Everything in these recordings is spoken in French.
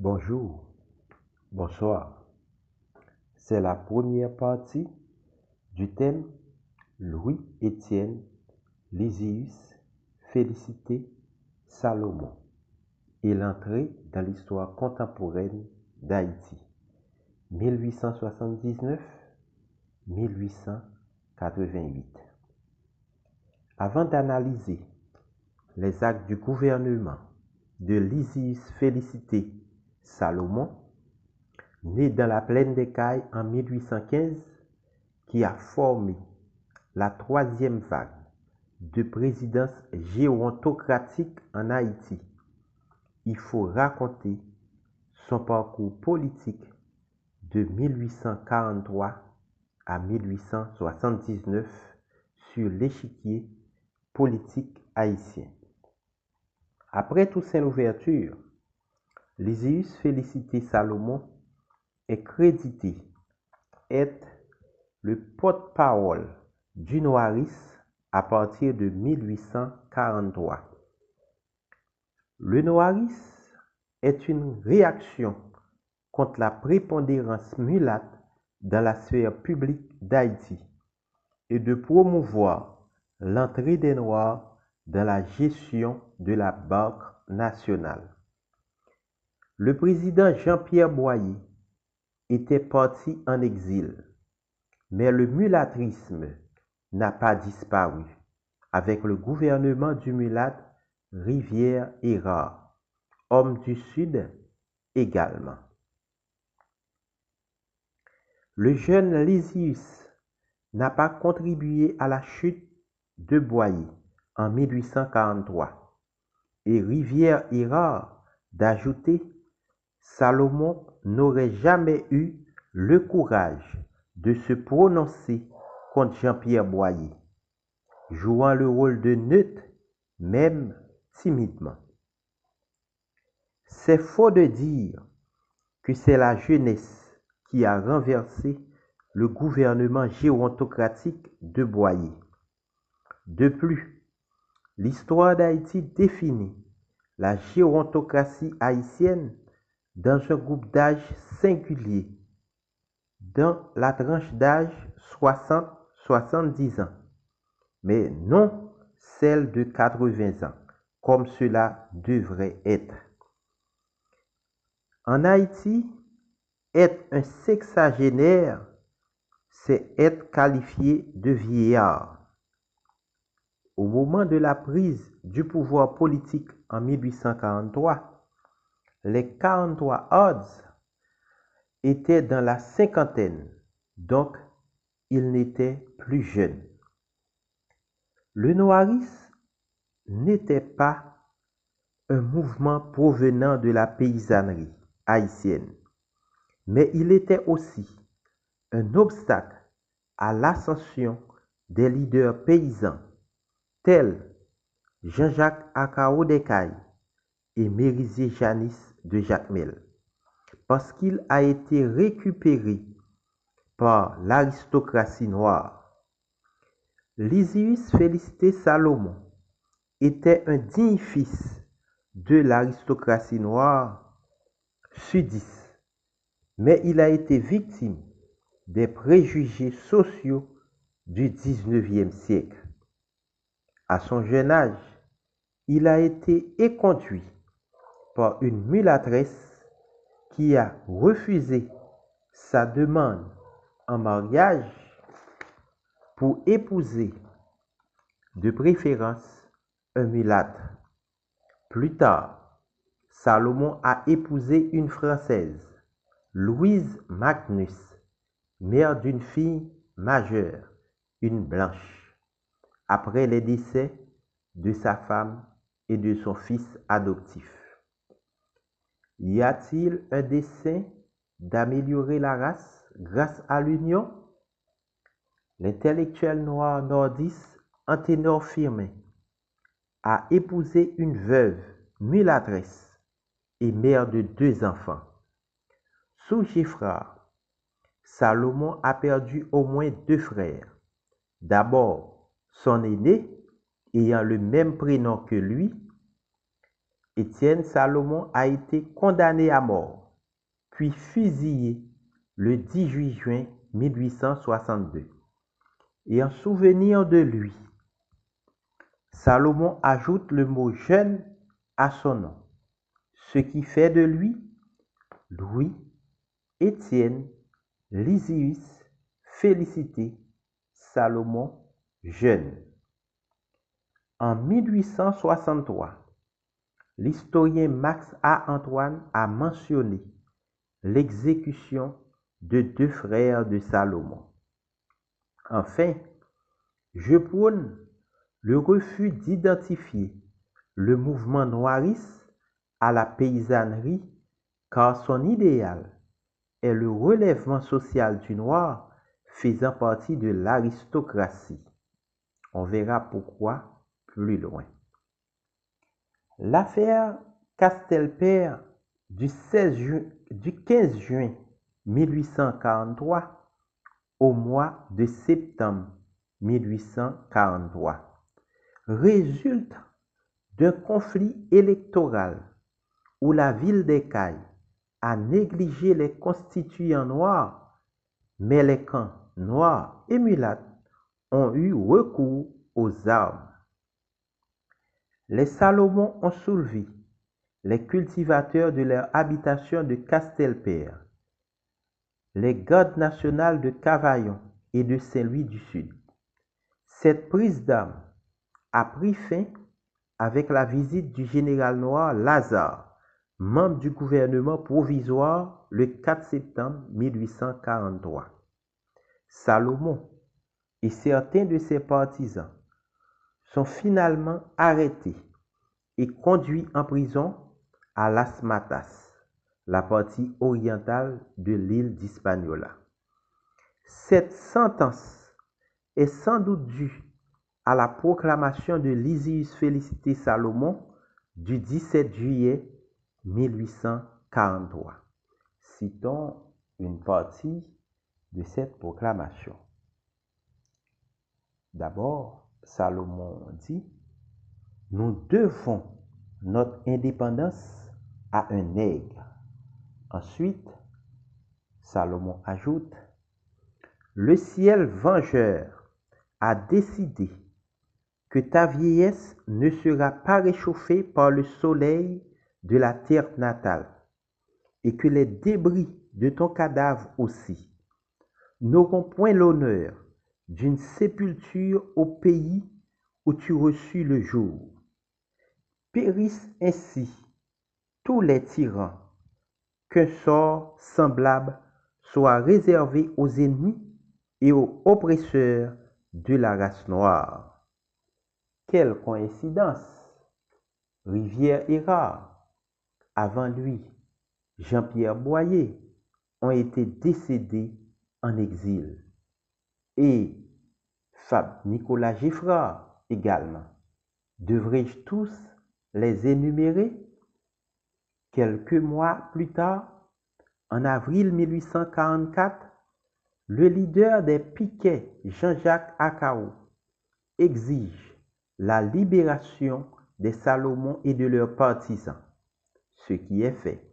Bonjour, bonsoir. C'est la première partie du thème Louis-Étienne Lysius Félicité Salomon et l'entrée dans l'histoire contemporaine d'Haïti, 1879-1888. Avant d'analyser les actes du gouvernement de Lysius Félicité Salomon, né dans la plaine des Cailles en 1815, qui a formé la troisième vague de présidence gérontocratique en Haïti, il faut raconter son parcours politique de 1843 à 1879 sur l'échiquier politique haïtien. Après Toussaint Louverture, Lysius Félicité Salomon est crédité être le porte-parole du noirisme à partir de 1843. Le noirisme est une réaction contre la prépondérance mulâtre dans la sphère publique d'Haïti et de promouvoir l'entrée des Noirs dans la gestion de la Banque nationale. Le président Jean-Pierre Boyer était parti en exil, mais le mulâtrisme n'a pas disparu avec le gouvernement du mulâtre Rivière-Hérard, homme du Sud également. Le jeune Lysius n'a pas contribué à la chute de Boyer en 1843 et Rivière-Hérard d'ajouter Salomon n'aurait jamais eu le courage de se prononcer contre Jean-Pierre Boyer, jouant le rôle de neutre, même timidement. C'est faux de dire que c'est la jeunesse qui a renversé le gouvernement gérontocratique de Boyer. De plus, l'histoire d'Haïti définit la gérontocratie haïtienne dans un groupe d'âge singulier, dans la tranche d'âge 60-70 ans, mais non celle de 80 ans, comme cela devrait être. En Haïti, être un sexagénaire, c'est être qualifié de vieillard. Au moment de la prise du pouvoir politique en 1843, les 43 odds étaient dans la cinquantaine, donc ils n'étaient plus jeunes. Le noirisme n'était pas un mouvement provenant de la paysannerie haïtienne, mais il était aussi un obstacle à l'ascension des leaders paysans tels Jean-Jacques Akao Descailles et Mérizier Janis de Jacmel, parce qu'il a été récupéré par l'aristocratie noire. Lysius Félicité Salomon était un digne fils de l'aristocratie noire sudiste, mais il a été victime des préjugés sociaux du XIXe siècle. À son jeune âge, il a été éconduit par une mulâtresse qui a refusé sa demande en mariage pour épouser de préférence un mulâtre. Plus tard, Salomon a épousé une Française, Louise Magnus, mère d'une fille majeure, une blanche, après les décès de sa femme et de son fils adoptif. Y a-t-il un dessein d'améliorer la race grâce à l'union? L'intellectuel noir nordiste Anténor Firmin a épousé une veuve mulâtresse et mère de 2 enfants. Sous Geffrard, Salomon a perdu au moins 2 frères. D'abord, son aîné, ayant le même prénom que lui, Étienne Salomon a été condamné à mort, puis fusillé le 18 juin 1862. Et en souvenir de lui, Salomon ajoute le mot jeune à son nom, ce qui fait de lui Louis Étienne Lysius Félicité Salomon jeune. En 1863, l'historien Max A. Antoine a mentionné l'exécution de 2 frères de Salomon. Enfin, je prône le refus d'identifier le mouvement noiriste à la paysannerie, car son idéal est le relèvement social du noir faisant partie de l'aristocratie. On verra pourquoi plus loin. L'affaire Castelpère du 15 juin 1843 au mois de septembre 1843 résulte d'un conflit électoral où la ville d'Écailles a négligé les constituants noirs, mais les camps noirs et mulattes ont eu recours aux armes. Les Salomon ont soulevé les cultivateurs de leur habitation de Castelpère, les gardes nationales de Cavaillon et de Saint-Louis du Sud. Cette prise d'armes a pris fin avec la visite du général noir Lazare, membre du gouvernement provisoire le 4 septembre 1843. Salomon et certains de ses partisans sont finalement arrêtés et conduits en prison à Las Matas, la partie orientale de l'île d'Hispaniola. Cette sentence est sans doute due à la proclamation de Lysius Félicité Salomon du 17 juillet 1843. Citons une partie de cette proclamation. D'abord, Salomon dit: nous devons notre indépendance à un nègre. Ensuite, Salomon ajoute: le ciel vengeur a décidé que ta vieillesse ne sera pas réchauffée par le soleil de la terre natale, et que les débris de ton cadavre aussi n'auront point l'honneur d'une sépulture au pays où tu reçus le jour. Périssent ainsi tous les tyrans, qu'un sort semblable soit réservé aux ennemis et aux oppresseurs de la race noire. Quelle coïncidence! Rivière Érard, avant lui, Jean-Pierre Boyer, ont été décédés en exil. Et Nicolas Giffard également. Devrais-je tous les énumérer? Quelques mois plus tard, en avril 1844, le leader des piquets, Jean-Jacques Akao, exige la libération des Salomon et de leurs partisans, ce qui est fait.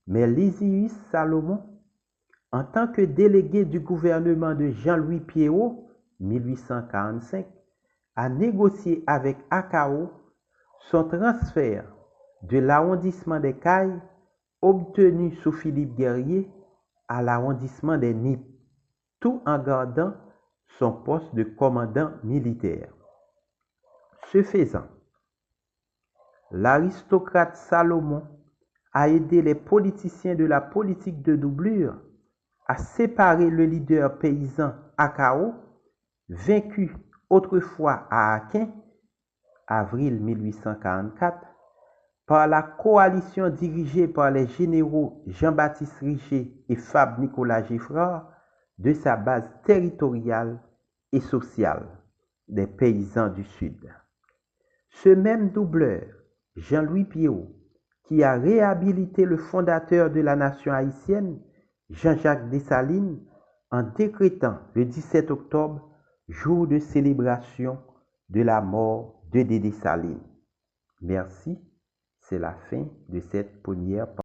Mais Lysius Salomon, en tant que délégué du gouvernement de Jean-Louis Pierrot, 1845, a négocié avec Akao son transfert de l'arrondissement des Cailles, obtenu sous Philippe Guerrier, à l'arrondissement des Nippes, tout en gardant son poste de commandant militaire. Ce faisant, l'aristocrate Salomon a aidé les politiciens de la politique de doublure à séparer le leader paysan Akao, vaincu autrefois à Aquin, avril 1844, par la coalition dirigée par les généraux Jean-Baptiste Richer et Fabre Nicolas Giffard, de sa base territoriale et sociale, des paysans du Sud. Ce même doubleur, Jean-Louis Pierrot, qui a réhabilité le fondateur de la nation haïtienne, Jean-Jacques Dessalines, en décrétant le 17 octobre, jour de célébration de la mort de Dessalines. Merci. C'est la fin de cette première partie.